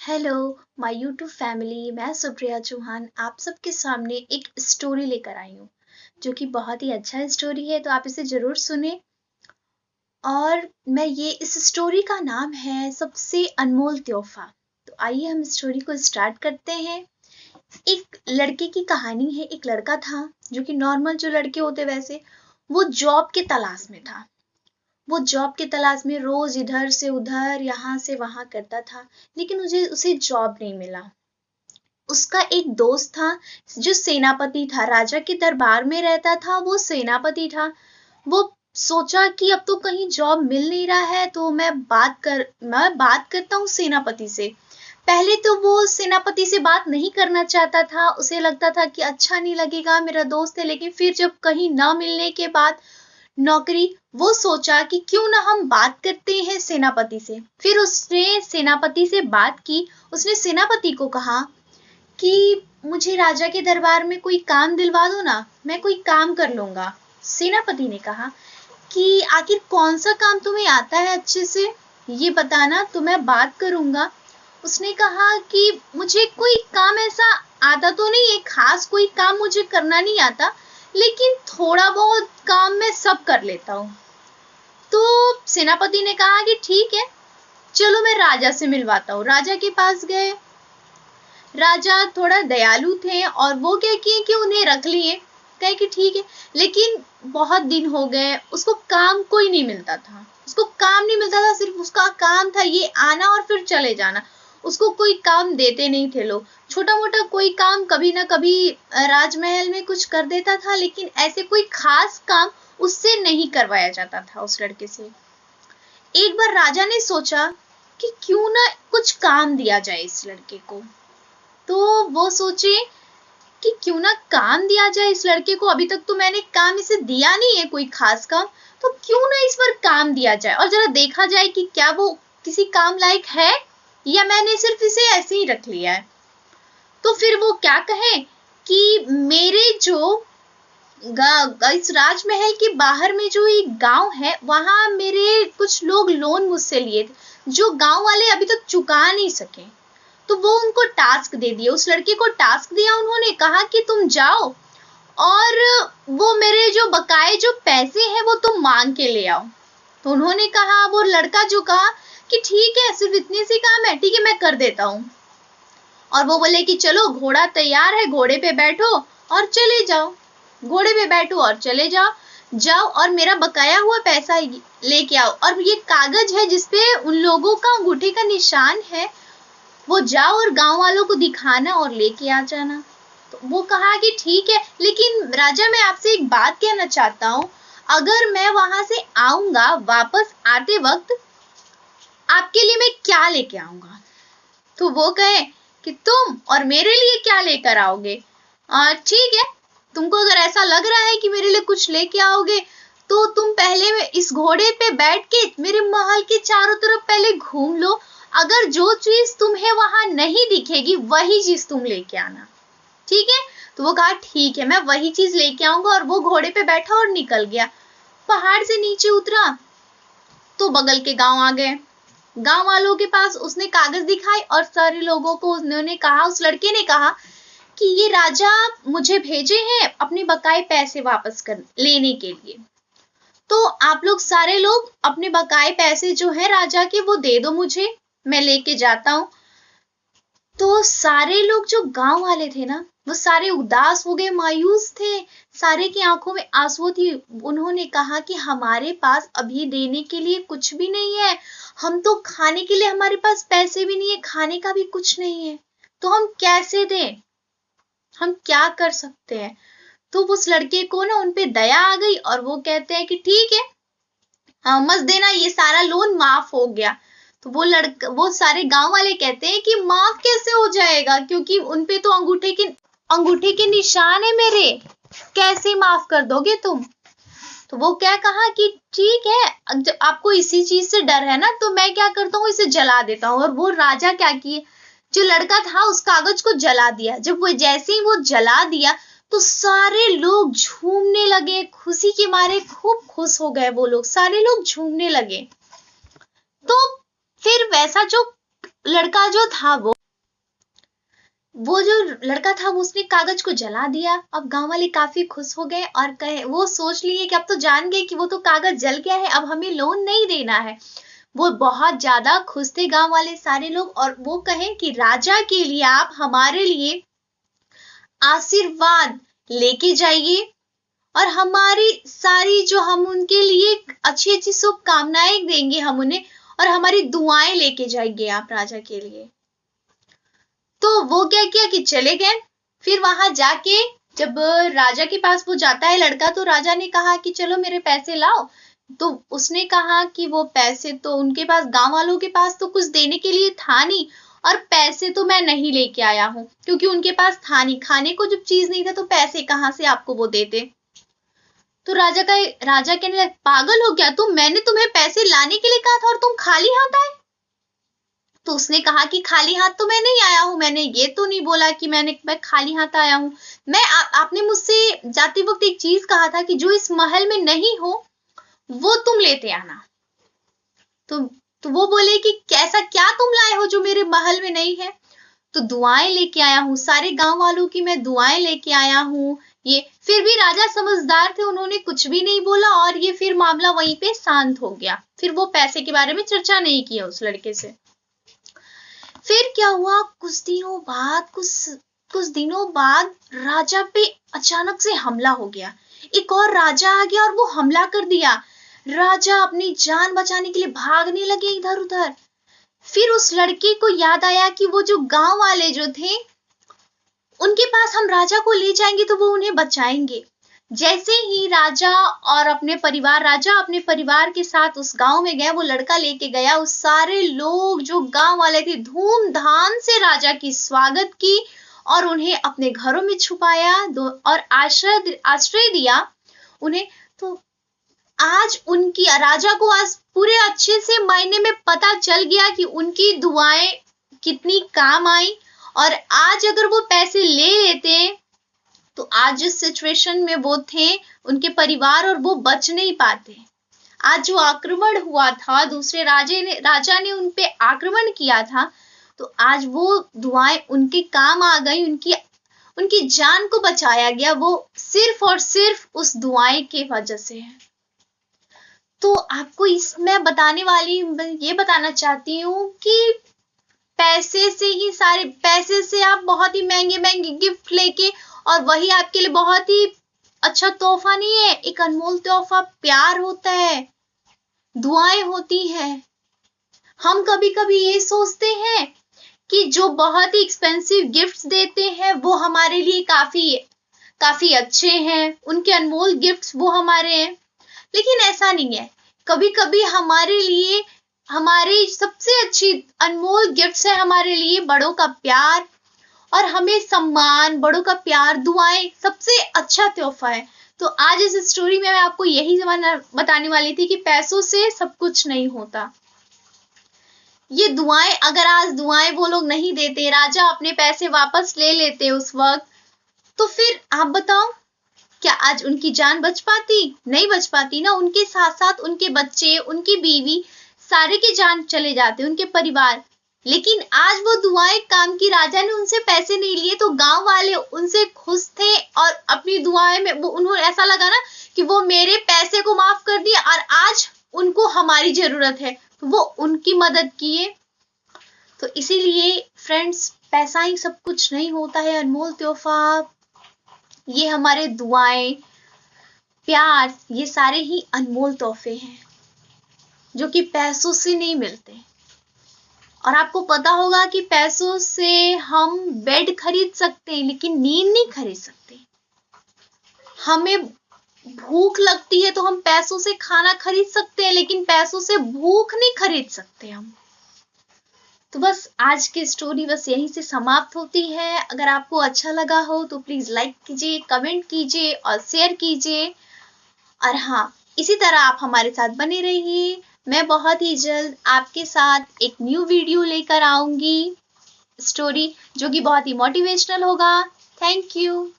Hello my YouTube family. मैं सुप्रिया चौहान आप सबके सामने एक स्टोरी लेकर आई हूँ जो कि बहुत ही अच्छा स्टोरी है, तो आप इसे जरूर सुने। और मैं ये इस स्टोरी का नाम है सबसे अनमोल तोहफा। तो आइए हम स्टोरी को स्टार्ट करते हैं। एक लड़के की कहानी है। एक लड़का था जो कि नॉर्मल जो लड़के होते वैसे वो जॉब के तलाश में था। वो जॉब के तलाश में रोज इधर से उधर यहाँ से वहां करता था, लेकिन उसे जॉब नहीं मिला। उसका एक दोस्त था जो सेनापति था, राजा के दरबार में रहता था, वो सेनापति था। वो सोचा कि अब तो कहीं जॉब मिल नहीं रहा है, तो मैं बात करता हूँ सेनापति से। पहले तो वो सेनापति से बात नहीं करना चाहता था, उसे लगता था कि अच्छा नहीं लगेगा, मेरा दोस्त है। लेकिन फिर जब कहीं न मिलने के बाद नौकरी, वो सोचा कि क्यों ना हम बात करते हैं सेनापति से। फिर उसने सेनापति से बात की। उसने सेनापति को कहा कि मुझे राजा के दरबार में कोई काम दिलवा दो ना, मैं कोई काम कर लूंगा। सेनापति ने कहा कि आखिर कौन सा काम तुम्हें आता है अच्छे से, ये बताना तो मैं बात करूंगा। उसने कहा कि मुझे कोई काम ऐसा आता तो नहीं है, खास कोई काम मुझे करना नहीं आता, लेकिन थोड़ा बहुत काम मैं सब कर लेता हूँ। तो सेनापति ने कहा कि ठीक है, चलो मैं राजा से मिलवाता हूँ। राजा के पास गए। राजा थोड़ा दयालु थे और वो क्या किए कि उन्हें रख लिए। कहे कि ठीक है, लेकिन बहुत दिन हो गए, उसको काम कोई नहीं मिलता था। उसको काम नहीं मिलता था, सिर्फ उसका काम था ये आना और फिर चले जाना। उसको कोई काम देते नहीं थे लोग। छोटा मोटा कोई काम कभी ना कभी राजमहल में कुछ कर देता था, लेकिन ऐसे कोई खास काम उससे नहीं करवाया जाता था उस लड़के से। एक बार राजा ने सोचा कि क्यों ना कुछ काम दिया जाए इस लड़के को। तो वो सोचे कि क्यों ना काम दिया जाए इस लड़के को। अभी तक तो मैंने काम इसे दिया नहीं है कोई खास काम, तो क्यों ना इस बार काम दिया जाए और जरा देखा जाए कि क्या वो किसी काम लायक है या मैंने सिर्फ इसे ऐसे ही रख लिया है। तो फिर वो क्या कहे कि मेरे जो इस राजमहल के बाहर में जो एक गांव है, वहां मेरे कुछ लोग लोन मुझसे लिए थे, जो गांव वाले अभी तक चुका नहीं सके। तो वो उनको टास्क दे दिया, उस लड़के को टास्क दिया। उन्होंने कहा कि तुम जाओ और वो मेरे जो बकाए जो पैसे हैं वो तुम मांग के ले आओ। तो उन्होंने कहा, वो लड़का जो कहा कि ठीक है, सिर्फ इतनी सी काम है, ठीक है मैं कर देता हूँ। और वो बोले कि चलो घोड़ा तैयार है, घोड़े पे बैठो और चले जाओ। घोड़े पे बैठो और चले जाओ, जाओ और मेरा बकाया हुआ पैसा लेके आओ। और ये कागज है जिसपे उन लोगों का अंगूठे का निशान है, वो जाओ और गांव वालों को दिखाना और लेके आ जाना। तो वो कहा कि ठीक है, लेकिन राजा मैं आपसे एक बात कहना चाहता हूँ, अगर मैं वहां से आऊंगा वापस आते वक्त आपके लिए मैं क्या लेके आऊंगा। तो वो कहे कि तुम और मेरे लिए क्या लेकर आओगे। ठीक है, तुमको अगर ऐसा लग रहा है कि मेरे लिए कुछ लेके आओगे, तो तुम पहले इस घोड़े पे बैठ के मेरे महल के चारों तरफ पहले घूम लो। अगर जो चीज तुम्हें वहां नहीं दिखेगी वही चीज तुम लेके आना, ठीक है। तो वो कहा ठीक है, मैं वही चीज लेके आऊंगा। और वो घोड़े पे बैठा और निकल गया। पहाड़ से नीचे उतरा तो बगल के गांव आ गए। गांव वालों के पास उसने कागज दिखाए और सारे लोगों को उन्होंने कहा, उस लड़के ने कहा कि ये राजा मुझे भेजे हैं अपने बकाए पैसे वापस कर लेने के लिए। तो आप लोग सारे लोग अपने बकाए पैसे जो है राजा के वो दे दो मुझे, मैं लेके जाता हूँ। तो सारे लोग जो गांव वाले थे ना, वो सारे उदास हो गए, मायूस थे, सारे की आंखों में आंसू थी। उन्होंने कहा कि हमारे पास अभी देने के लिए कुछ भी नहीं है, हम तो खाने के लिए हमारे पास पैसे भी नहीं है, खाने का भी कुछ नहीं है, तो हम कैसे दें, हम क्या कर सकते हैं। तो उस लड़के को ना उनपे दया आ गई और वो कहते हैं कि ठीक है, मत देना, ये सारा लोन माफ हो गया। तो वो सारे गांव वाले कहते हैं कि माफ कैसे हो जाएगा, क्योंकि उनपे तो अंगूठे के निशान है मेरे, कैसे माफ कर दोगे तुम। तो वो क्या कहा कि ठीक है, जब आपको इसी चीज से डर है ना, तो मैं क्या करता हूँ, इसे जला देता हूँ। और वो राजा क्या किए, जो लड़का था उस कागज को जला दिया। जब वो जैसे ही वो जला दिया तो सारे लोग झूमने लगे, खुशी के मारे खूब खुश हो गए वो लोग, सारे लोग झूमने लगे। तो फिर वैसा जो लड़का जो था वो वो जो लड़का था वो उसने कागज को जला दिया। अब गांव वाले काफी खुश हो गए और कहे, वो सोच लिए कि अब तो जान गए कि वो तो कागज जल गया है, अब हमें लोन नहीं देना है। वो बहुत ज्यादा खुश थे गांव वाले सारे लोग, और वो कहे कि राजा के लिए आप हमारे लिए आशीर्वाद लेके जाइए, और हमारी सारी जो हम उनके लिए अच्छी अच्छी शुभकामनाएं देंगे हम उन्हें, और हमारी दुआएं लेके जाइए आप राजा के लिए। तो वो क्या किया कि चले गए। फिर वहां जाके जब राजा के पास वो जाता है लड़का, तो राजा ने कहा कि चलो मेरे पैसे लाओ। तो उसने कहा कि वो पैसे तो उनके पास, गांव वालों के पास तो कुछ देने के लिए था नहीं, और पैसे तो मैं नहीं लेके आया हूँ, क्योंकि उनके पास था नहीं, खाने को जब चीज नहीं था तो पैसे कहाँ से आपको वो देते। तो राजा कहने लगा, पागल हो क्या तुम, मैंने तुम्हें पैसे लाने के लिए कहा था और तुम खाली हाथ आए। तो उसने कहा कि खाली हाथ तो मैं नहीं आया हूं, मैंने ये तो नहीं बोला कि मैं खाली हाथ आया हूं। आपने मुझसे जाते वक्त एक चीज कहा था कि जो इस महल में नहीं हो वो तुम लेते आना। तो वो बोले कि कैसा क्या तुम लाए हो जो मेरे महल में नहीं है। तो दुआएं लेके आया हूँ, सारे गांव वालों की मैं दुआएं लेके आया हूँ। ये फिर भी राजा समझदार थे, उन्होंने कुछ भी नहीं बोला, और ये फिर मामला वहीं पे शांत हो गया। फिर वो पैसे के बारे में चर्चा नहीं किया उस लड़के से। फिर क्या हुआ, कुछ दिनों बाद राजा पे अचानक से हमला हो गया। एक और राजा आ गया और वो हमला कर दिया। राजा अपनी जान बचाने के लिए भागने लगे इधर उधर। फिर उस लड़के को याद आया कि वो जो गांव वाले जो थे उनके पास हम राजा को ले जाएंगे तो वो उन्हें बचाएंगे। जैसे ही राजा अपने परिवार के साथ उस गांव में गया, वो लड़का लेके गया, उस सारे लोग जो गांव वाले थे धूमधाम से राजा की स्वागत की और उन्हें अपने घरों में छुपाया और आश्रय दिया उन्हें। तो आज उनकी राजा को आज पूरे अच्छे से मायने में पता चल गया कि उनकी दुआएं कितनी काम आई, और आज अगर वो पैसे ले लेते तो आज जिस सिचुएशन में वो थे उनके परिवार और वो बच नहीं पाते। आज जो आक्रमण हुआ था, दूसरे राजा ने उन पे आक्रमण किया था, तो आज वो दुआएं उनके काम आ गई, उनकी जान को बचाया गया, वो सिर्फ और सिर्फ उस दुआएं के वजह से है। तो आपको मैं ये बताना चाहती हूँ कि पैसे से आप बहुत ही महंगे महंगे गिफ्ट लेके, और वही आपके लिए बहुत ही अच्छा तोहफा नहीं है। एक अनमोल तोहफा प्यार होता है, दुआएं होती है। हम कभी कभी ये सोचते हैं कि जो बहुत ही एक्सपेंसिव गिफ्ट्स देते हैं वो हमारे लिए काफी अच्छे हैं, उनके अनमोल गिफ्ट्स वो हमारे हैं, लेकिन ऐसा नहीं है। कभी कभी हमारे लिए हमारी सबसे अच्छी अनमोल गिफ्ट्स है हमारे लिए बड़ों का प्यार, और हमें सम्मान, बड़ों का प्यार, दुआएं सबसे अच्छा तोहफा है। तो आज इस स्टोरी में मैं आपको यही बताने वाली थी कि पैसों से सब कुछ नहीं होता। ये दुआएं, अगर आज दुआएं वो लोग नहीं देते, राजा अपने पैसे वापस ले लेते उस वक्त, तो फिर आप बताओ क्या आज उनकी जान बच पाती? नहीं बच पाती ना। उनके साथ साथ उनके बच्चे, उनकी बीवी, सारे की जान चले जाते, उनके परिवार। लेकिन आज वो दुआएं काम की, राजा ने उनसे पैसे नहीं लिए तो गांव वाले उनसे खुश थे, और अपनी दुआएं में उन्होंने ऐसा लगा ना कि वो मेरे पैसे को माफ कर दिया और आज उनको हमारी जरूरत है, तो वो उनकी मदद किए। तो इसीलिए फ्रेंड्स, पैसा ही सब कुछ नहीं होता है। अनमोल तोहफा, ये हमारे दुआएं, प्यार, ये सारे ही अनमोल तोहफे हैं जो कि पैसों से नहीं मिलते। और आपको पता होगा कि पैसों से हम बेड खरीद सकते हैं लेकिन नींद नहीं खरीद सकते। हमें भूख लगती है तो हम पैसों से खाना खरीद सकते हैं, लेकिन पैसों से भूख नहीं खरीद सकते हम। तो बस आज की स्टोरी बस यहीं से समाप्त होती है। अगर आपको अच्छा लगा हो तो प्लीज लाइक कीजिए, कमेंट कीजिए और शेयर कीजिए। और हाँ, इसी तरह आप हमारे साथ बने रहिए। मैं बहुत ही जल्द आपके साथ एक न्यू वीडियो लेकर आऊंगी, स्टोरी जो कि बहुत ही मोटिवेशनल होगा। Thank you.